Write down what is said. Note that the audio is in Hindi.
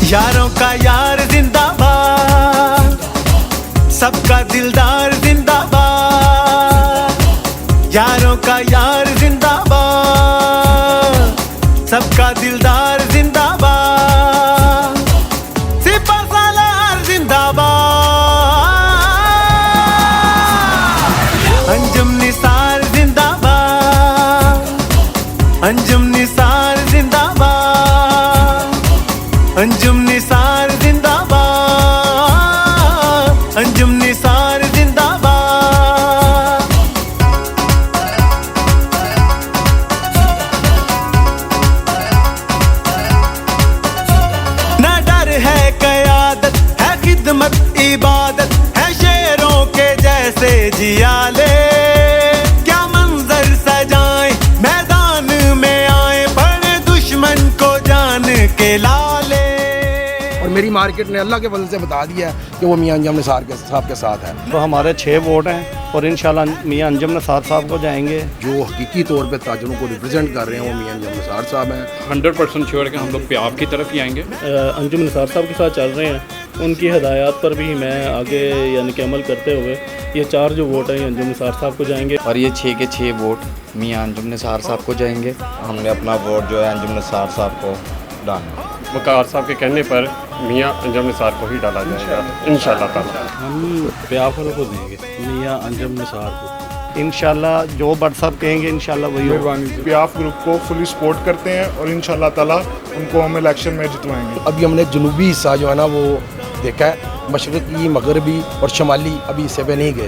यारों का यार जिंदाबाद, सबका दिलदार जिंदाबाद। यारों का यार जिंदाबाद, सबका दिलदार जिंदाबाद। सिपा सालार जिंदाबाद। अंजुम निसार जिंदाबाद, अंजुम निसार जिंदाबाद। अंजुम निसार जिंदाबाद, अंजुम निसार जिंदाबाद। ना डर है क़यादत, है खिदमत इबादत, है शेरों के जैसे जियाले। क्या मंजर सजाएं मैदान में आए, पड़े दुश्मन को जान के लाले। और मेरी मार्केट ने अल्लाह के फजल से बता दिया कि वो मियां अंजुम निसार साहब के साथ है। तो हमारे 6 वोट हैं और इंशाल्लाह मियां अंजुम निसार साहब को जाएंगे। जो हकीकी तौर पे ताजरों को रिप्रेजेंट कर रहे हैं वो मियां अंजुम निसार साहब हैं। 100% श्योर है कि हम लोग प्याव की तरफ ही आएंगे। अंजुम निसार साहब के साथ चल रहे हैं, उनकी हदायत पर भी मैं आगे यानी कि अमल करते हुए ये 4 जो वोट हैं ये अंजुम निसार साहब को जाएंगे। और ये 6 के 6 वोट मियां अंजुम निसार साहब को जाएंगे। हमने अपना वोट जो है अंजुम निसार साहब को डालना। वकार साहब के कहने पर मियां अंजुम निसार को ही डाला जाएगा इंशाल्लाह ताला। हम प्याफ वालों को देंगे, मियां अंजुम निसार को। इंशाल्लाह जो बट साहब कहेंगे इंशाल्लाह वही होगा। प्याफ ग्रुप को फुली सपोर्ट करते हैं और इंशाल्लाह ताला उनको हम इलेक्शन में जितवाएंगे। अभी हमने जनूबी हिस्सा जो है ना वो देखा है, मशरक़ी, मगरबी और शमाली अभी हिस्से पे नहीं गए।